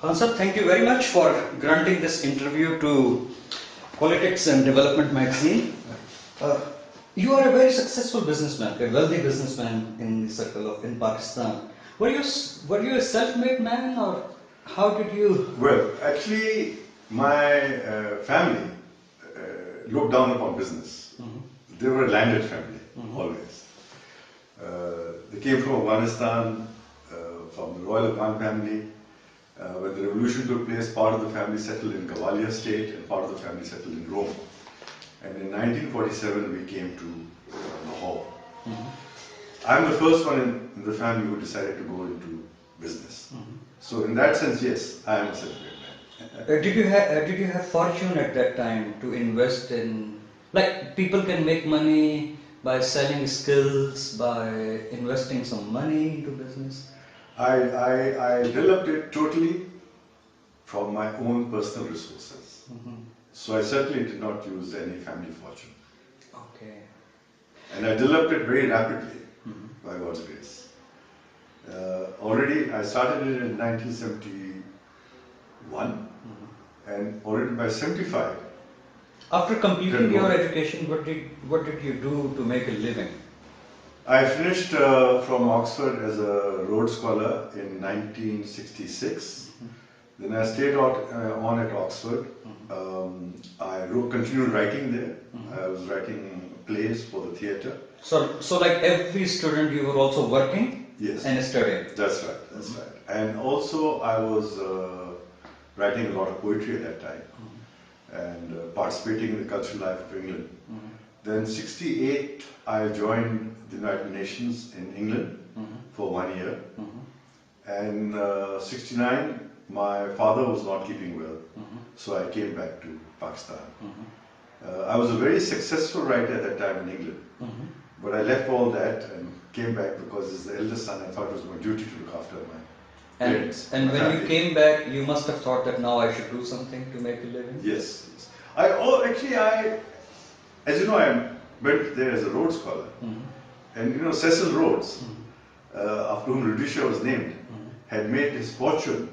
Hansab, thank you very much for granting this interview to Politics and Development magazine. Uh, you are a very successful businessman, a wealthy businessman in the circle of in Pakistan. Were you a self-made man, or how did you? Well, actually, my family looked down upon business. They were a landed family, always. They came from Afghanistan, from the Royal Afghan family. When the revolution took place, part of the family settled in Gwalior state and part of the family settled in Rome. And in 1947, we came to Lahore. I'm the first one in the family who decided to go into business. So in that sense, yes, I am a self-made man. Did you have fortune at that time to invest in, like, people can make money by selling skills, by investing some money into business? I developed it totally from my own personal resources. So I certainly did not use any family fortune. Okay. And I developed it very rapidly, by God's grace. Already I started it in 1971, and already by 75. After completing your education, what did you do to make a living? I finished from Oxford as a Rhodes Scholar in 1966. Then I stayed on at Oxford. Continued writing there. I was writing plays for the theatre. So like every student, you were also working. Yes. And studying. That's right. That's right. And also I was writing a lot of poetry at that time and participating in the cultural life of England. Then 68, I joined the United Nations in England for 1 year. And 69, my father was not keeping well, so I came back to Pakistan. I was a very successful writer at that time in England, but I left all that and came back because as the eldest son, I thought it was my duty to look after my parents. And my when family. you came back, you must have thought that now I should do something to make a living? Yes. As you know, I went there as a Rhodes Scholar. And you know, Cecil Rhodes, after whom Rhodesia was named, had made his fortune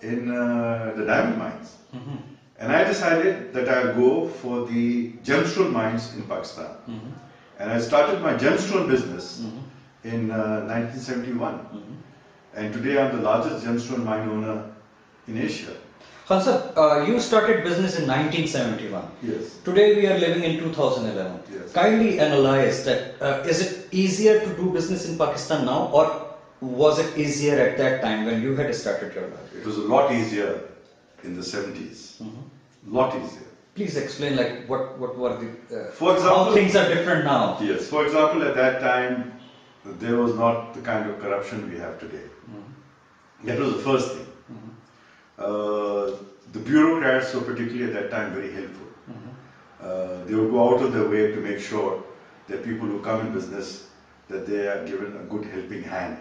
in the diamond mines. And I decided that I'll go for the gemstone mines in Pakistan. And I started my gemstone business in 1971. And today I'm the largest gemstone mine owner in Asia. Hansab, you started business in 1971. Yes. Today we are living in 2011. Yes. Kindly analyze that. Is it easier to do business in Pakistan now, or was it easier at that time when you had started your life? It was a lot easier in the 70s. Lot easier. Please explain, like, what were the For example, how things are different now. Yes. For example, at that time, there was not the kind of corruption we have today. That was the first thing. The bureaucrats were particularly at that time very helpful. They would go out of their way to make sure that people who come in business, that they are given a good helping hand,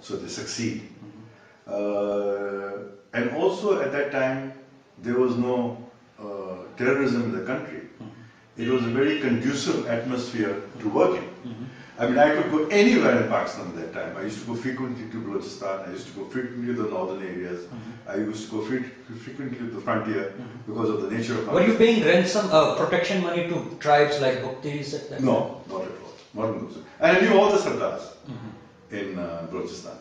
so they succeed. And also at that time, there was no terrorism in the country. It was a very conducive atmosphere to work in. I mean, I could go anywhere in Pakistan at that time. I used to go frequently to Balochistan. I used to go frequently to the northern areas. I used to go frequently to the frontier because of the nature of my Were you paying ransom, protection money to tribes like Bhuktis at that time? No, not at all. Not in those. And I knew all the Sardars in Balochistan.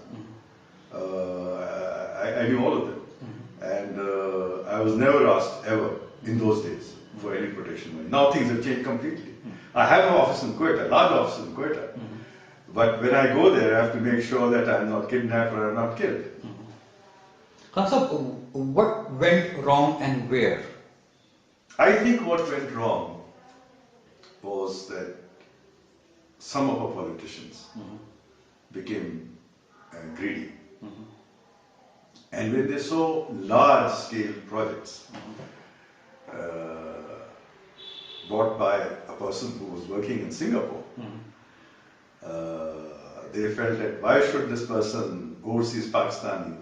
I knew all of them. And I was never asked ever in those days for any protection money. Now things have changed completely. I have an office in Quetta, a large office in Quetta. But when I go there, I have to make sure that I'm not kidnapped or I'm not killed. Hansab, what went wrong and where? I think what went wrong was that some of our politicians became greedy. And when they saw large-scale projects bought by a person who was working in Singapore, they felt that why should this person, overseas Pakistani,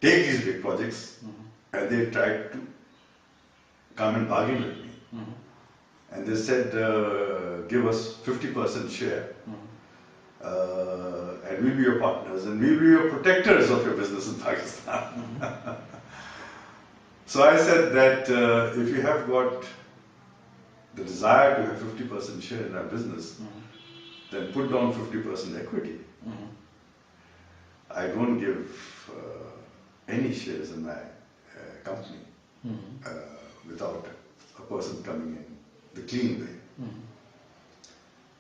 take these big projects, and they tried to come and bargain with me. And they said, give us 50% share and we'll be your partners, and we'll be your protectors of your business in Pakistan. So I said that if you have got the desire to have 50% share in our business, then put down 50% equity. I don't give any shares in my company without a person coming in the clean way.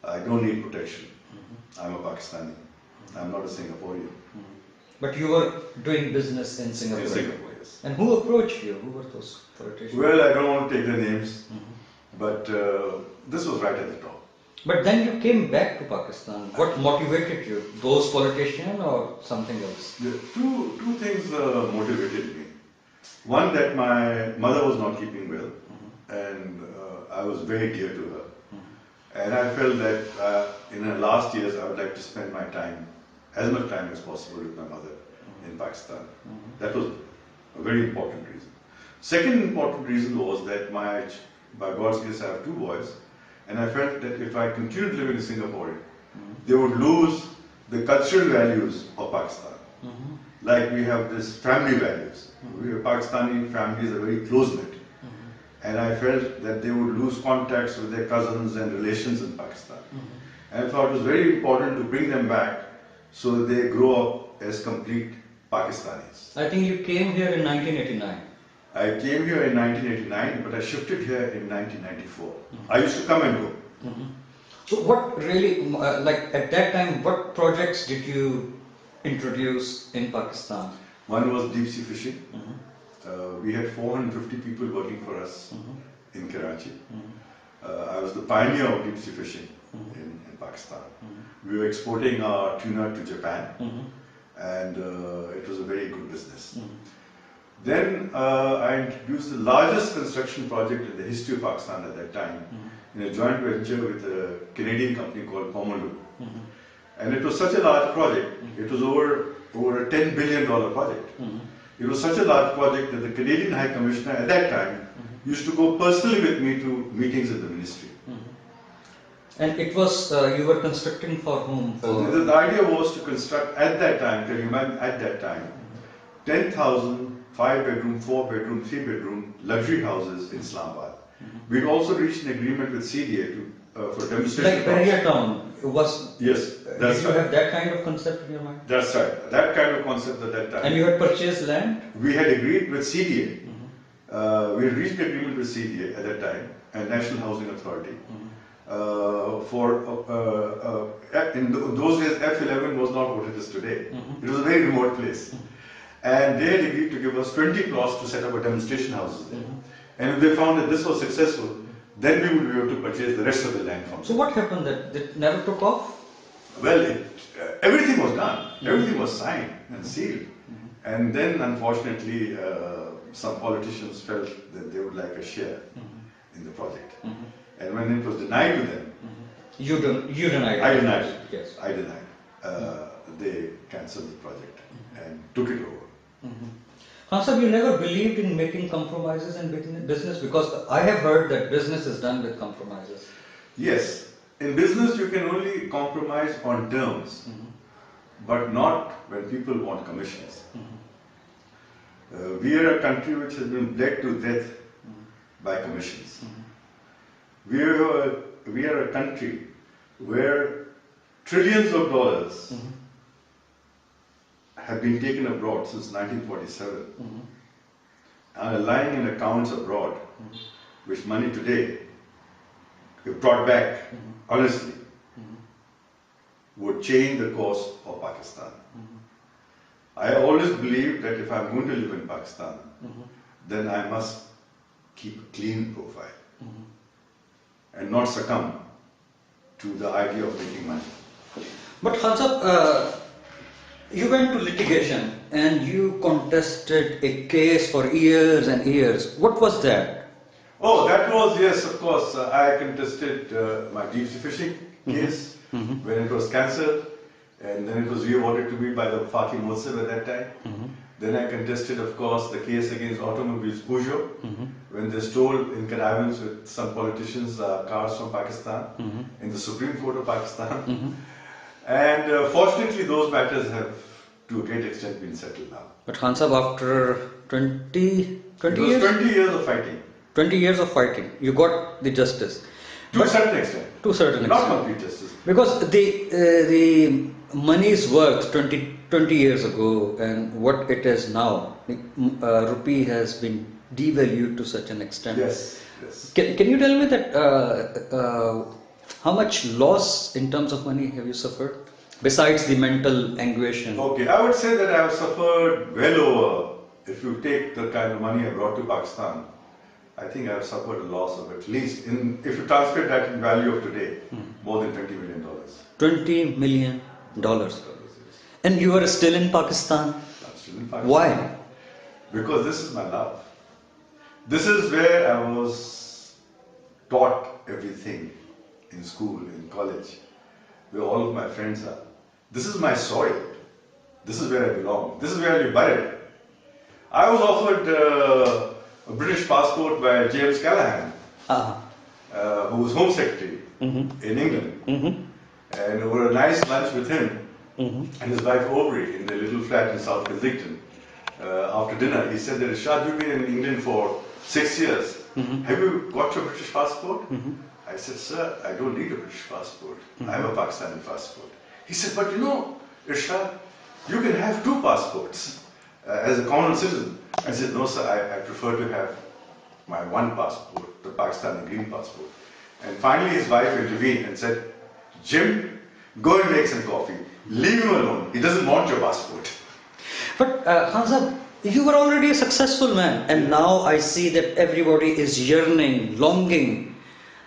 I don't need protection. I'm a Pakistani. I'm not a Singaporean. But you were doing business in Singapore. In Singapore, yes. And who approached you? Who were those politicians? Well, I don't want to take their names, but this was right at the top. But then you came back to Pakistan. What motivated you? Those politicians or something else? The two things motivated me. One, that my mother was not keeping well, and I was very dear to her. And I felt that in her last years, I would like to spend my time, as much time as possible, with my mother in Pakistan. That was a very important reason. Second important reason was that by God's grace, I have two boys, and I felt that if I continued living in Singapore, they would lose the cultural values of Pakistan. Like we have this family values. We Pakistani families are very close-knit. And I felt that they would lose contacts with their cousins and relations in Pakistan. And I thought it was very important to bring them back so that they grow up as complete Pakistanis. I think you came here in 1989. I came here in 1989, but I shifted here in 1994. I used to come and go. So what really, like at that time, what projects did you introduce in Pakistan? One was deep sea fishing. We had 450 people working for us in Karachi. I was the pioneer of deep sea fishing in Pakistan. We were exporting our tuna to Japan, and it was a very good business. Then I introduced the largest construction project in the history of Pakistan at that time in a joint venture with a Canadian company called Pomalu. And it was such a large project, it was over a $10 billion project. It was such a large project that the Canadian High Commissioner at that time used to go personally with me to meetings at the ministry. And it was, you were constructing for whom? The idea was to construct at that time, can you imagine, at that time, 10,000 5-bedroom, 4-bedroom, 3-bedroom luxury houses in Islamabad. We'd also reached an agreement with CDA for demonstration. Like Bahria Town was. Yes, that's did you have that kind of concept in your mind? That's right. That kind of concept at that time. And you had purchased land? We had agreed with CDA. We had reached an agreement with CDA at that time, and National Housing Authority. In those days, F11 was not what it is today. It was a very remote place. And they had agreed to give us 20 plots to set up a demonstration houses there. And if they found that this was successful, then we would be able to purchase the rest of the land from them. So what happened that it never took off? Well, everything was done. Everything was signed and sealed. And then, unfortunately, some politicians felt that they would like a share in the project. And when it was denied to them, you denied it. I denied it. Yes. I denied. They cancelled the project and took it over. Khan Sahib, you never believed in making compromises in business, because I have heard that business is done with compromises. Yes, in business you can only compromise on terms, but not when people want commissions. We are a country which has been bled to death by commissions. We are a country where trillions of dollars have been taken abroad since 1947 and are lying in accounts abroad, which money today, if brought back honestly, would change the course of Pakistan. I always believe that if I'm going to live in Pakistan, then I must keep a clean profile and not succumb to the idea of making money. But Khan Sahib, you went to litigation and you contested a case for years and years. What was that? Oh, that was, yes, of course. I contested my deep sea fishing case when it was cancelled, and then it was re-awarded to me by the Faki Mohseb at that time. Then I contested, of course, the case against automobiles Peugeot when they stole in connivance with some politicians cars from Pakistan in the Supreme Court of Pakistan. And fortunately, those matters have, to a great extent, been settled now. But Khan Sahib, after 20 It was years? 20 years of fighting. 20 years of fighting, you got the justice. To a certain extent. To a certain Not extent. complete justice. Because the money's worth 20 years ago and what it is now, the rupee has been devalued to such an extent. Yes, yes. Can you tell me that how much loss in terms of money have you suffered besides the mental anguish? And Okay, I would say that I have suffered well over, if you take the kind of money I brought to Pakistan, I think I have suffered a loss of at least, if you translate that in value of today, more than $20 million. $20 million. And you are still in Pakistan? I'm still in Pakistan. Why? Because this is my love. This is where I was taught everything in school, in college, where all of my friends are. This is my soil. This is where I belong. This is where I'll be buried. I was offered a British passport by James Callaghan, who was Home Secretary in England. And over a nice lunch with him and his wife Aubrey in their little flat in South Kensington, after dinner, he said that Irshad, you've been in England for 6 years. Have you got your British passport? I said, sir, I don't need a British passport. I have a Pakistani passport. He said, but you know, Irshad, you can have 2 passports as a common citizen. I said, no, sir, I prefer to have my 1 passport, the Pakistani green passport. And finally, his wife intervened and said, Jim, go and make some coffee. Leave him alone. He doesn't want your passport. But Khan Sahib, you were already a successful man, and now I see that everybody is yearning, longing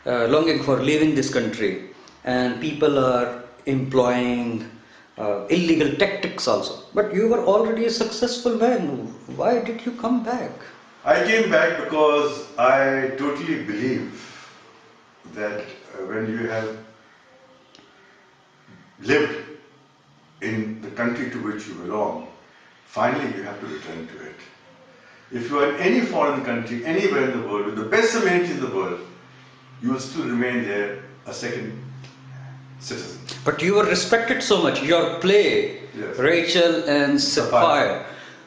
for leaving this country, and people are employing illegal tactics also. But you were already a successful man. Why did you come back? I came back because I totally believe that when you have lived in the country to which you belong, finally you have to return to it. If you are in any foreign country, anywhere in the world, with the best amenities in the world, you will still remain there a second citizen. But you were respected so much. Your play, Yes. Rachel and Sapphire,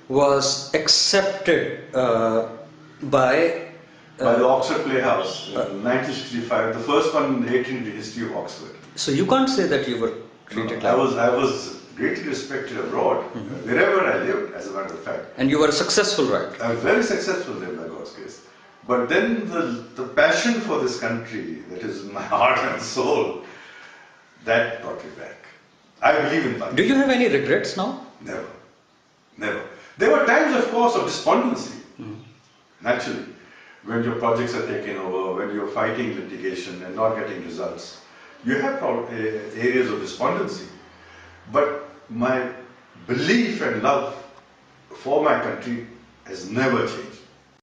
was accepted by the Oxford Playhouse in 1965, the first one in the 18th history of Oxford. So you can't say that you were treated I like was greatly respected abroad, wherever I lived, as a matter of fact. and you were a successful writer. I was very successful there, by God's grace. But then the passion for this country, that is in my heart and soul, that brought me back. I believe in Pakistan. Do you have any regrets now? Never. Never. There were times, of course, of despondency. Naturally. When your projects are taken over, when you're fighting litigation and not getting results, you have areas of despondency. But my belief and love for my country has never changed.